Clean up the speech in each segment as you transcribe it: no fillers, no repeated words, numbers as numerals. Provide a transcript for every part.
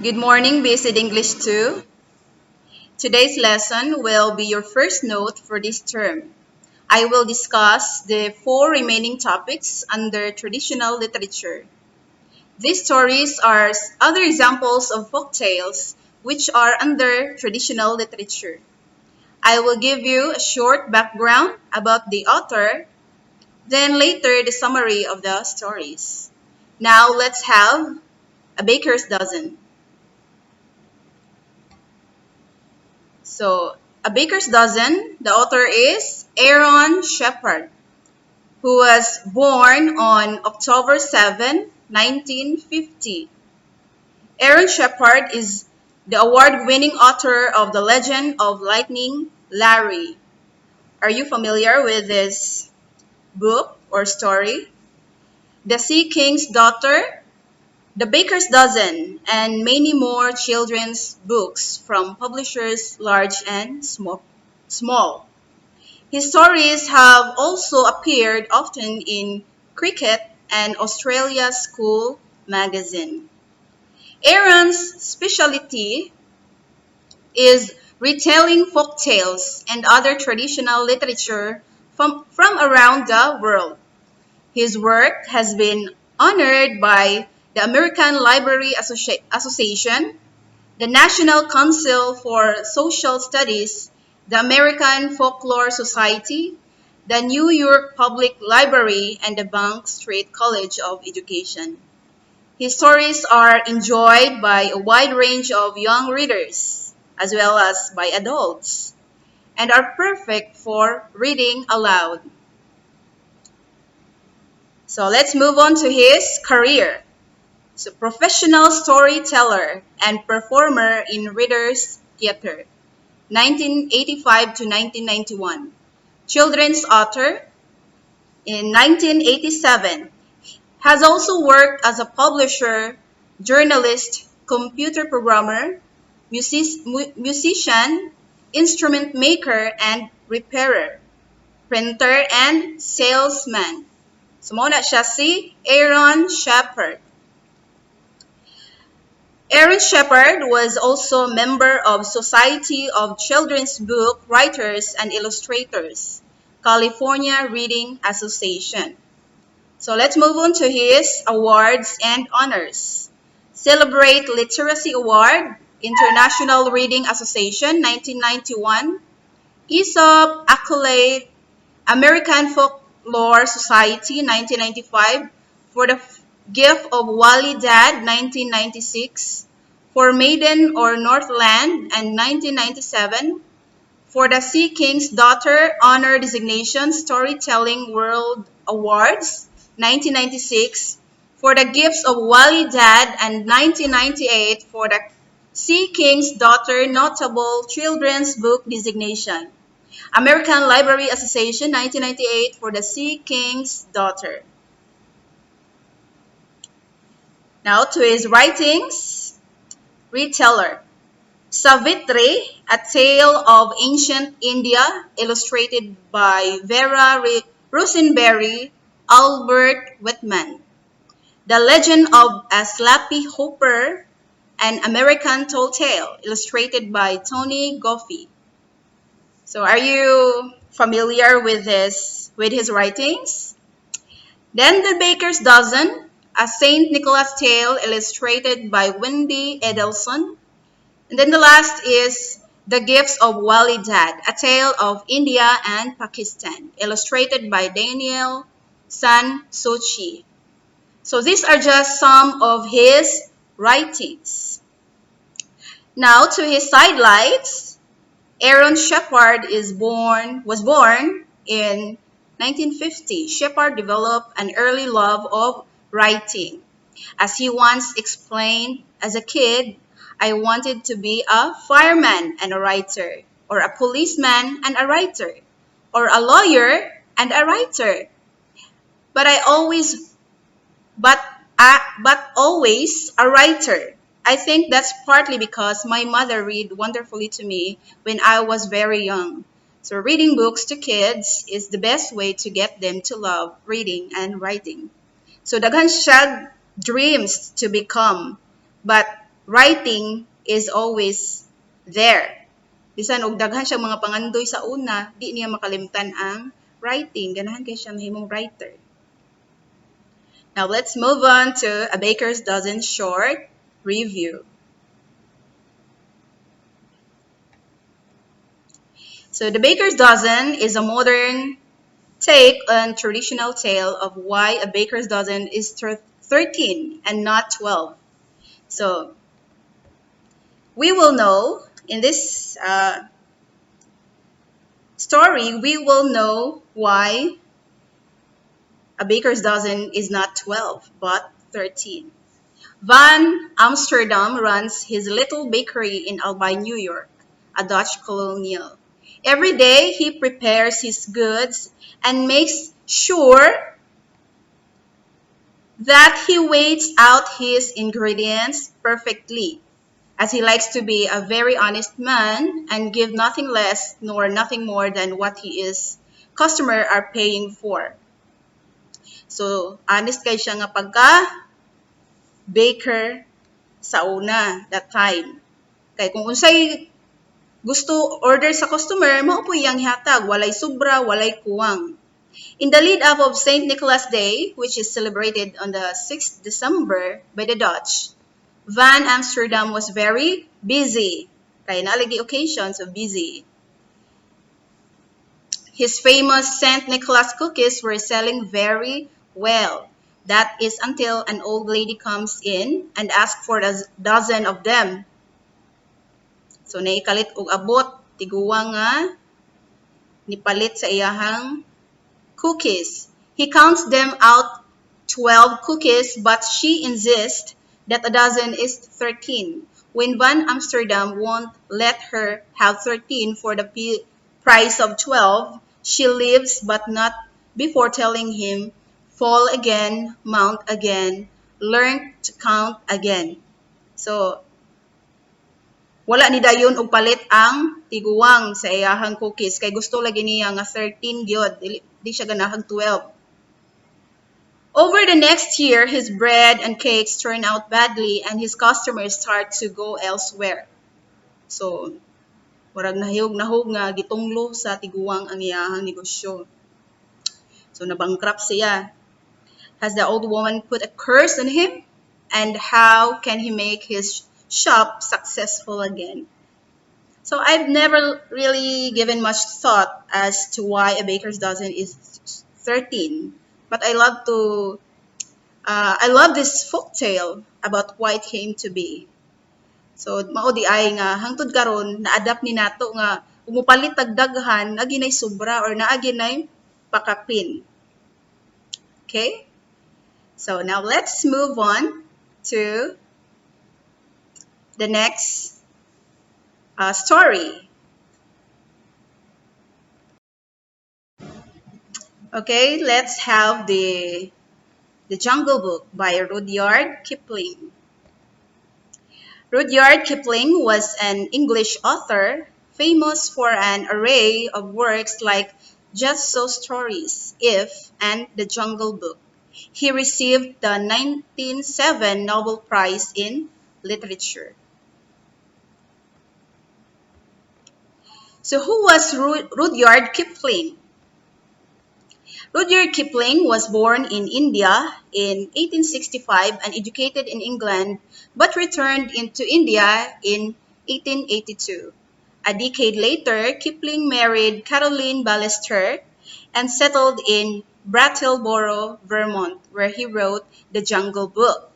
Good morning, Basic English 2. Today's lesson will be your first note for this term. I will discuss the four remaining topics under traditional literature. These stories are other examples of folk tales which are under traditional literature. I will give you a short background about the author, then later the summary of the stories. Now let's have a baker's dozen. So, A Baker's Dozen, the author is Aaron Shepard, who was born on October 7, 1950. Aaron Shepard is the award-winning author of The Legend of Lightning Larry. Are you familiar with this book or story? The Sea King's Daughter, The Baker's Dozen, and many more children's books from publishers large and small. His stories have also appeared often in Cricket and Australia School magazine. Aaron's specialty is retelling folk tales and other traditional literature from around the world. His work has been honored by the American Library Association, the National Council for Social Studies, the American Folklore Society, the New York Public Library, and the Bank Street College of Education. His stories are enjoyed by a wide range of young readers, as well as by adults, and are perfect for reading aloud. So let's move on to his career. So, professional storyteller and performer in Reader's Theater, 1985 to 1991. Children's author in 1987. Has also worked as a publisher, journalist, computer programmer, musician, instrument maker, and repairer, printer, and salesman. So, mao na siya si Aaron Shepard. Aaron Shepard was also a member of Society of Children's Book Writers and Illustrators, California Reading Association. So let's move on to his awards and honors. Celebrate Literacy Award, International Reading Association, 1991. Aesop Accolade, American Folklore Society, 1995. For the Gift of Wali Dad, 1996. For Maiden or Northland, and 1997. For the Sea King's Daughter Honor Designation Storytelling World Awards, 1996. For the Gifts of Wali Dad, and 1998 for the Sea King's Daughter Notable Children's Book Designation. American Library Association, 1998 for the Sea King's Daughter. Now to his writings. Reteller. Savitri, A Tale of Ancient India, illustrated by Vera Rosenberry, Albert Whitman. The Legend of a Slappy Hopper, An American Tall Tale, illustrated by Tony Goffey. So are you familiar with his writings? Then The Baker's Dozen, A St. Nicholas Tale, illustrated by Wendy Edelson. And then the last is The Gifts of Wali Dad, A Tale of India and Pakistan, illustrated by Daniel San Sochi. So these are just some of his writings. Now to his sidelights. Aaron Shepard was born in 1950. Shepard developed an early love of writing. As he once explained, as a kid, I wanted to be a fireman and a writer, or a policeman and a writer, or a lawyer and a writer. But always a writer. I think that's partly because my mother read wonderfully to me when I was very young. So reading books to kids is the best way to get them to love reading and writing. So daghan siya dreams to become, but writing is always there. Bisan og daghan siya mga pangandoy sa una, di niya makalimtan ang writing. Ganahan kay siya mahimong writer. Now let's move on to a baker's dozen short review. So the baker's dozen is a modern take on traditional tale of why a baker's dozen is 13 and not 12. So we will know in this story, we will know why a baker's dozen is not 12 but 13. Van Amsterdam runs his little bakery in Albany, New York, a Dutch colonial. Every day he prepares his goods and makes sure that he weighs out his ingredients perfectly, as he likes to be a very honest man and give nothing less nor nothing more than what his customer are paying for. So, honest kay siya nga pagka-baker sa una, that time. Kay kung unsay gusto order sa customer, mao po iyang hatag, walay sobra, walay kuwang. In the lead up of St. Nicholas Day, which is celebrated on the 6th December by the Dutch, Van Amsterdam was very busy. Kaya nalagi occasions of busy. His famous St. Nicholas cookies were selling very well. That is until an old lady comes in and asks for a dozen of them. So naikalit og abot, tiguwa nga nipalit sa iyahang cookies. He counts them out 12 cookies, but she insists that a dozen is 13. When Van Amsterdam won't let her have 13 for the price of 12, she leaves, but not before telling him, fall again, mount again, learn to count again. So, wala ni dayon og palit ang tiguwang sa iyahang cookies kay gusto lagi niya nga 13 gyud, di siya ganahag 12. Over the next year, his bread and cakes turn out badly and his customers start to go elsewhere. So, warag nahog nga gitunglo sa tiguwang ang iyahang negosyo. So, nabankrupt siya. Has the old woman put a curse on him? And how can he make his shop successful again? So I've never really given much thought as to why a baker's dozen is 13. But I love this folk tale about why it came to be. So mao di ay nga hangtod karon na-adapt ni nato nga umupalit tag daghan na ginay sobra or naa ginay pakapin. Okay? So now let's move on to the next story. Okay, let's have The Jungle Book by Rudyard Kipling. Rudyard Kipling was an English author famous for an array of works like Just So Stories, If, and The Jungle Book. He received the 1907 Nobel Prize in Literature. So who was Rudyard Kipling? Rudyard Kipling was born in India in 1865 and educated in England, but returned into India in 1882. A decade later, Kipling married Caroline Ballester and settled in Brattleboro, Vermont, where he wrote The Jungle Book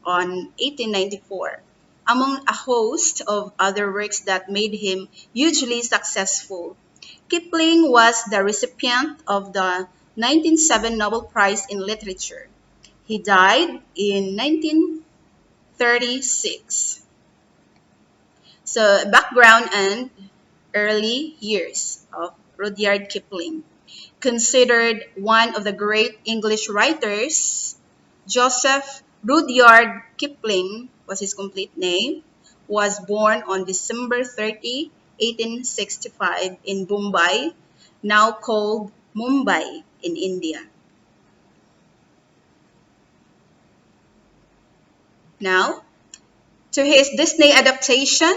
on 1894, among a host of other works that made him hugely successful. Kipling was the recipient of the 1907 Nobel Prize in Literature. He died in 1936. So, background and early years of Rudyard Kipling. Considered one of the great English writers, Joseph Rudyard Kipling was his complete name, was born on December 30, 1865 in Mumbai, now called Mumbai in India. Now, To his Disney adaptation,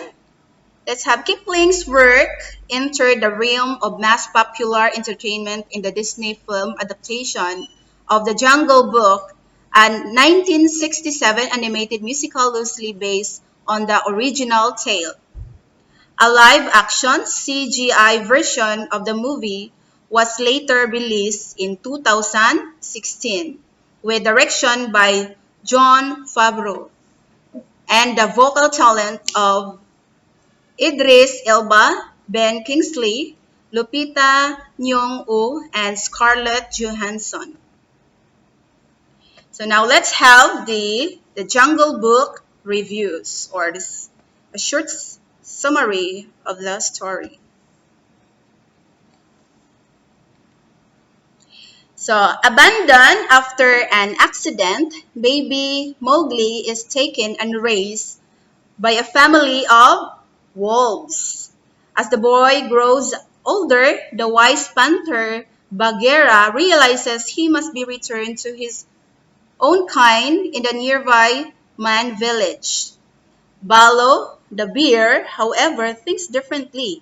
let's have Kipling's work entered the realm of mass popular entertainment in the Disney film adaptation of The Jungle Book, a 1967 animated musical loosely based on the original tale. A live-action CGI version of the movie was later released in 2016 with direction by Jon Favreau and the vocal talent of Idris Elba, Ben Kingsley, Lupita Nyong'o, and Scarlett Johansson. So now let's have the Jungle Book reviews, or this a short summary of the story. So, abandoned after an accident, baby Mowgli is taken and raised by a family of wolves. As the boy grows older, the wise panther Bagheera realizes he must be returned to his own kind in the nearby man village. Balo, the bear, however, thinks differently.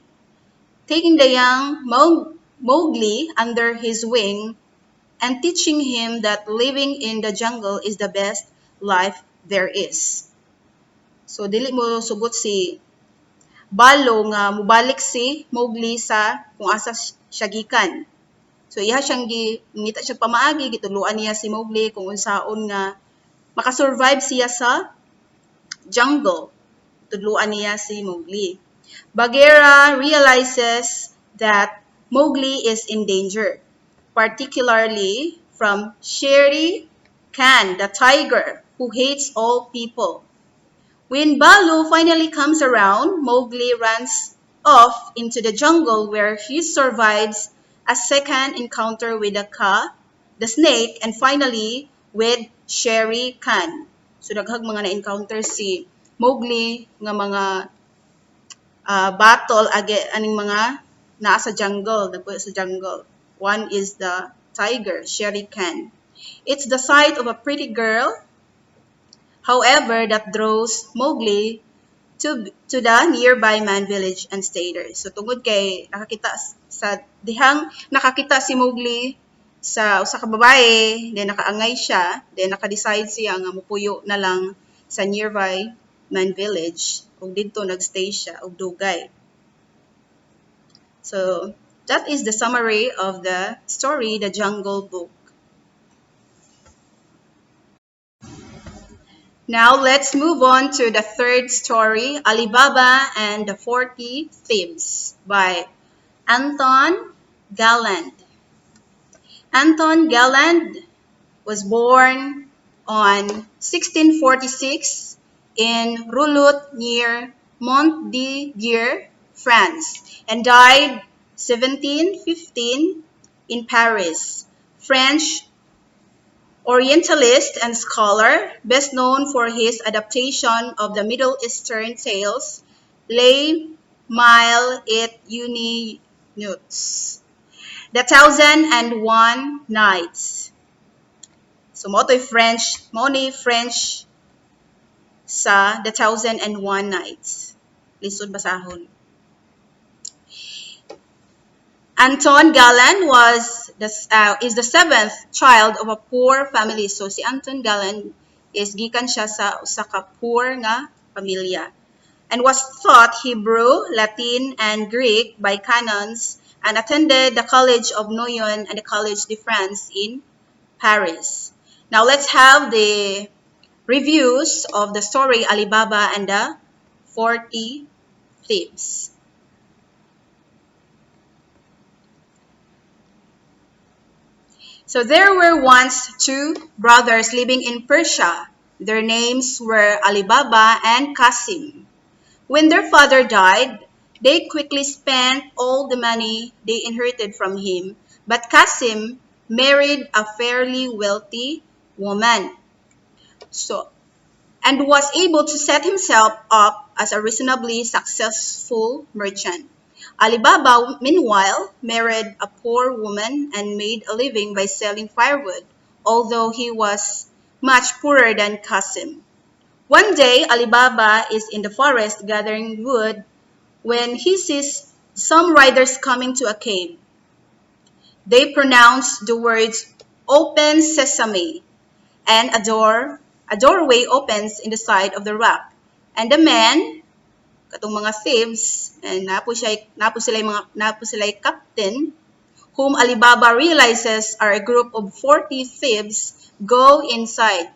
Taking the young Mowgli under his wing and teaching him that living in the jungle is the best life there is. So dili mo sugot si Balo nga mubalik si Mowgli sa kung asa siya gikan. So iya siyang ngita siya pamaagi, gituluan niya si Mowgli kung unsaon nga makasurvive siya sa jungle. Tudluan niya si Mowgli. Bagheera realizes that Mowgli is in danger, particularly from Shere Khan, the tiger, who hates all people. When Balu finally comes around, Mowgli runs off into the jungle where he survives a second encounter with the Ka, the snake, and finally with Shere Khan. So daghang mga na-encounter si Mowgli nga mga battle aning mga naa sa jungle, nagpuyo sa jungle. One is the tiger, Shere Khan. It's the sight of a pretty girl, however, that draws Mowgli to the nearby man village and stay there. So tungod kay nakakita sa dihang nakakita si Mowgli sa usa ka babae, then nakaangay siya, then naka-decide siya nga mupuyo na lang sa nearby man village ug didto nagstay siya og dugay. So that is the summary of the story, The Jungle Book. Now let's move on to the third story, Alibaba and the 40 Thieves by Anton Galland. Anton Galland was born on 1646 in Roulotte near Montdidier, France, and died 1715 in Paris. French Orientalist and scholar, best known for his adaptation of the Middle Eastern tales, Les Mille et Une Nuits, The Thousand and One Nights. So, moto'y French sa The Thousand and One Nights. Lisod basahon. Anton Galland is the seventh child of a poor family. So si Anton Galland is gikan siya sa usa ka poor nga pamilya and was taught Hebrew, Latin, and Greek by canons and attended the College of Noyon and the College de France in Paris. Now let's have the reviews of the story Alibaba and the 40 Thieves. So there were once two brothers living in Persia. Their names were Alibaba and Qasim. When their father died, they quickly spent all the money they inherited from him, but Qasim married a fairly wealthy woman. So, and was able to set himself up as a reasonably successful merchant. Alibaba, meanwhile, married a poor woman and made a living by selling firewood, although he was much poorer than Qasim. One day, Alibaba is in the forest gathering wood when he sees some riders coming to a cave. They pronounce the words "Open Sesame," and a doorway opens in the side of the rock. And the men, katong mga thieves, and napo sila captain, whom Alibaba realizes are a group of 40 thieves, go inside.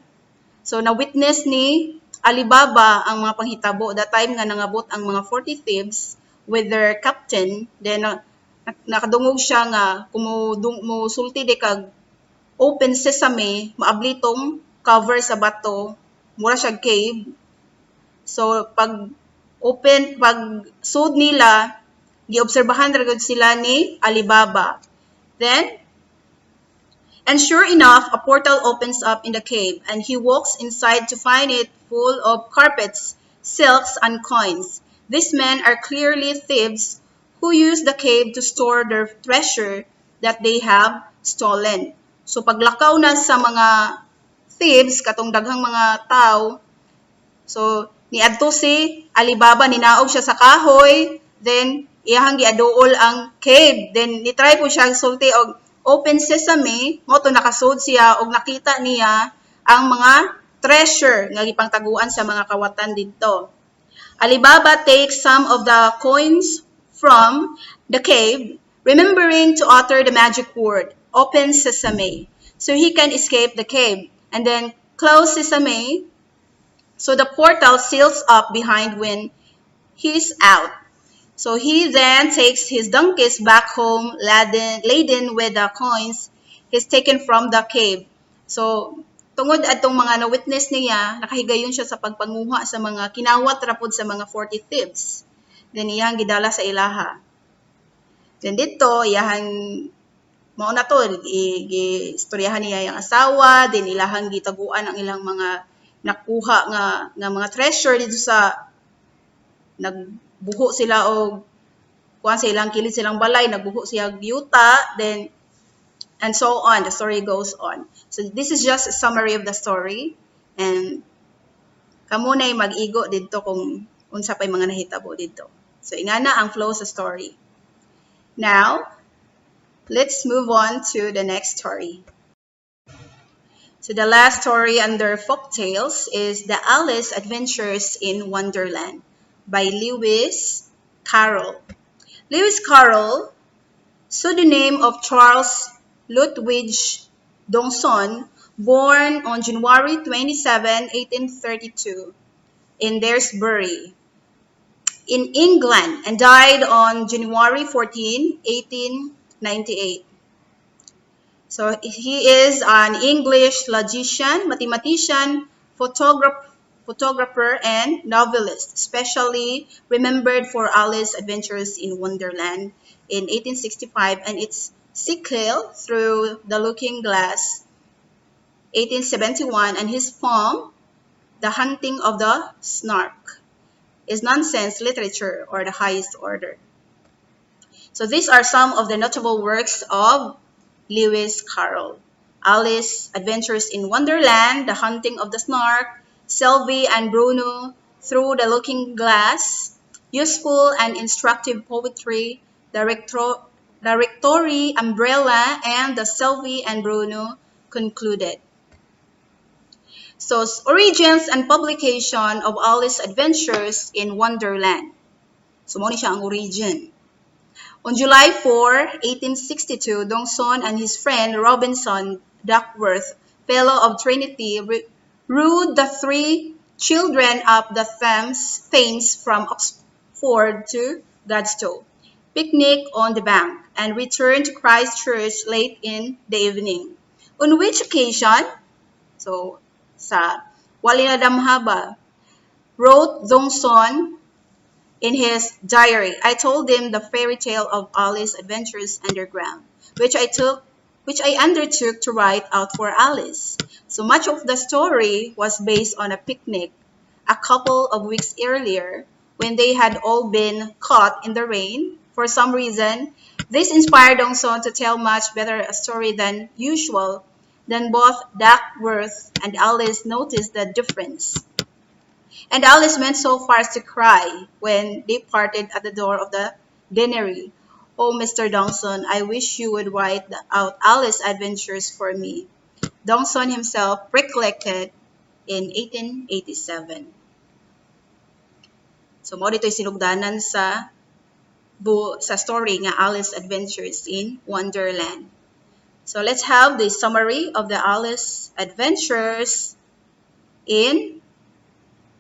So na-witness ni Alibaba ang mga panghitabo that time nga nangabot ang mga 40 thieves with their captain. Then nakadungog siya nga kung musulti di kag open sesame, maablitong cover sa bato, mura siya cave. So pag sud nila, giobserbahan ra gud sila ni Alibaba. Then, and sure enough, a portal opens up in the cave, and he walks inside to find it full of carpets, silks, and coins. These men are clearly thieves who use the cave to store their treasure that they have stolen. So paglakaw na sa mga thieves, katong daghang mga tao, so niadto si Alibaba, ninaog siya sa kahoy, then iyahang giaduol ang cave. Then nitry po siya sulti og open sesame, mo to nakasud siya og nakita niya ang mga treasure nga gipangtaguan sa mga kawatan didto. Alibaba takes some of the coins from the cave, remembering to utter the magic word, open sesame, so he can escape the cave. And then close sesame, so the portal seals up behind when he's out. So he then takes his donkeys back home laden with the coins he's taken from the cave. So tungod atong mga na-witness niya, nakahigayon siya sa pagpanguha sa mga kinawat rapod sa mga 40 thieves. Then iyang gidala sa ilaha. Then dito, iyang mao na to, istoryahan niya yung asawa, then ilahang gitaguan ang ilang mga nakuha nga mga treasure dito sa nagbuho sila og kuan sa ilang kilid silang balay, nagbuho siya yuta, then and so on. The story goes on. So this is just a summary of the story, and kamo nay mag-igo didto kung unsa pay mga nahitabo didto. So ingana ang flow sa story. Now, let's move on to the next story. So the last story under Folktales is The Alice Adventures in Wonderland by Lewis Carroll. Lewis Carroll, pseudonym of Charles Ludwig Dongson, born on January 27, 1832, in Daresbury, in England, and died on January 14, 1898. So he is an English logician, mathematician, photographer, and novelist, especially remembered for Alice's Adventures in Wonderland in 1865 and its sequel, Through the Looking Glass, 1871, and his poem, The Hunting of the Snark, is nonsense literature or the highest order. So these are some of the notable works of Lewis Carroll: Alice Adventures in Wonderland, The Hunting of the Snark, Sylvie and Bruno, Through the Looking Glass, Useful and Instructive Poetry, The Rectory Umbrella, and the Sylvie and Bruno Concluded. So, origins and publication of Alice Adventures in Wonderland. So, mo ni siya ang origin. On July 4, 1862, Dongson and his friend Robinson Duckworth, Fellow of Trinity, rowed the three children up the Thames from Oxford to Godstow, picnic on the bank, and returned to Christchurch late in the evening. On which occasion, so sa wali na damhaba, wrote Dongson in his diary, I told him the fairy tale of Alice's Adventures Underground, which I undertook to write out for Alice. So much of the story was based on a picnic a couple of weeks earlier when they had all been caught in the rain. For some reason, this inspired Dongson to tell much better a story than usual. Then both Duckworth and Alice noticed the difference. And Alice went so far as to cry when they parted at the door of the deanery. Oh, Mr. Dawson, I wish you would write out Alice's adventures for me. Dawson himself recollected in 1887. So, mo dito'y sinugdanan sa story nga Alice Adventures in Wonderland. So, let's have the summary of the Alice Adventures in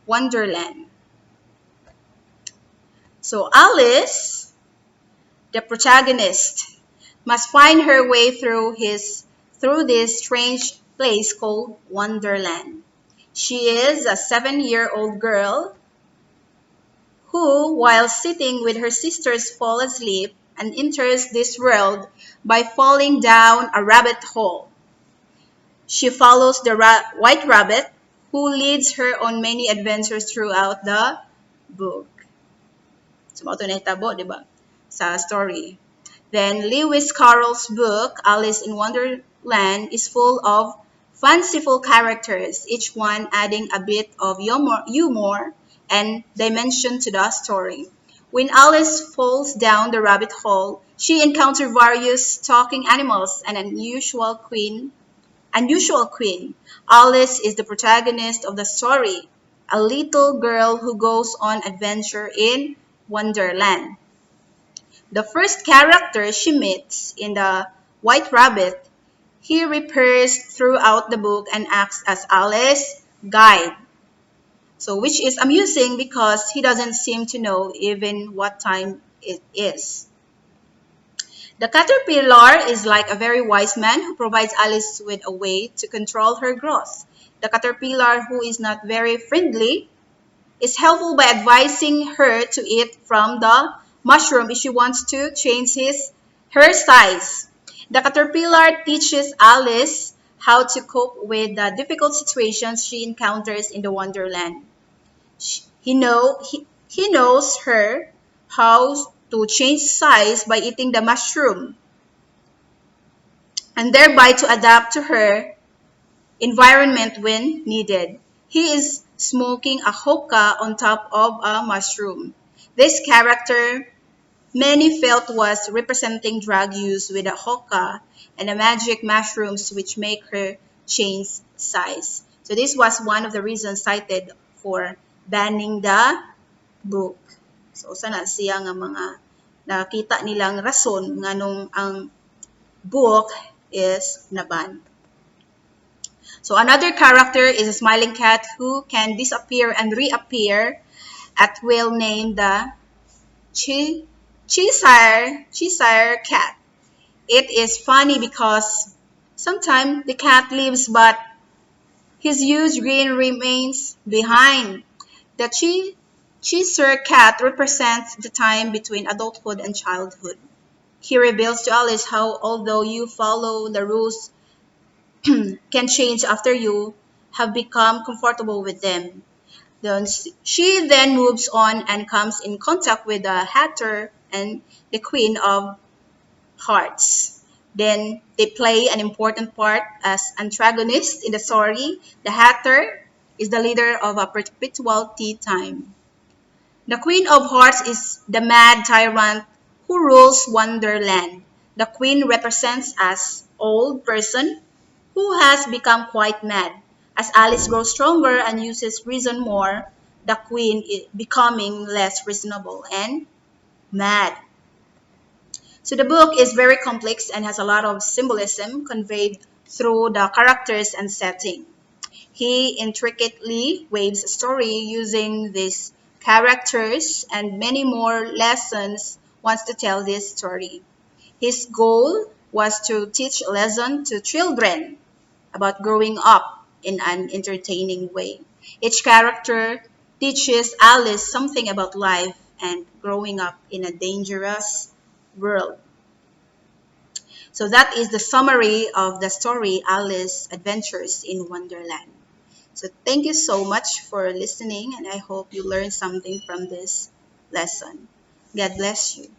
Wonderland. So, Alice, the protagonist, must find her way through this strange place called Wonderland. She is a 7-year-old girl who, while sitting with her sisters, falls asleep and enters this world by falling down a rabbit hole. She follows the white rabbit, who leads her on many adventures throughout the book. So, mao to nahitabo, di ba? Sa story. Then, Lewis Carroll's book, Alice in Wonderland, is full of fanciful characters, each one adding a bit of humor and dimension to the story. When Alice falls down the rabbit hole, she encounters various talking animals and an unusual queen. Alice is the protagonist of the story, a little girl who goes on adventure in Wonderland. The first character she meets in the White Rabbit, he reappears throughout the book and acts as Alice's guide. So, which is amusing because he doesn't seem to know even what time it is. The caterpillar is like a very wise man who provides Alice with a way to control her growth. The caterpillar, who is not very friendly, is helpful by advising her to eat from the mushroom if she wants to change her size. The caterpillar teaches Alice how to cope with the difficult situations she encounters in the Wonderland. He knows her how to change size by eating the mushroom and thereby to adapt to her environment when needed. He is smoking a hookah on top of a mushroom. This character, many felt, was representing drug use with a hookah and the magic mushrooms which make her change size. So this was one of the reasons cited for banning the book. So sana siya nga mga nakita nilang rason nganong ang book is naban. So another character is a smiling cat who can disappear and reappear at will, named the Cheshire cat. It is funny because sometimes the cat leaves but his huge grin remains behind. The Cheshire cat represents the time between adulthood and childhood. He reveals to Alice how, although you follow the rules can change after you have become comfortable with them. Then she then moves on and comes in contact with the Hatter and the Queen of Hearts. Then they play an important part as antagonists in the story. The Hatter is the leader of a perpetual tea time. The Queen of Hearts is the mad tyrant who rules Wonderland. The Queen represents as old person who has become quite mad. As Alice grows stronger and uses reason more, the Queen is becoming less reasonable and mad. So the book is very complex and has a lot of symbolism conveyed through the characters and setting. He intricately weaves a story using these characters and many more lessons wants to tell this story. His goal was to teach a lesson to children about growing up in an entertaining way. Each character teaches Alice something about life and growing up in a dangerous world. So that is the summary of the story Alice Adventures in Wonderland. So thank you so much for listening and I hope you learned something from this lesson. God bless you.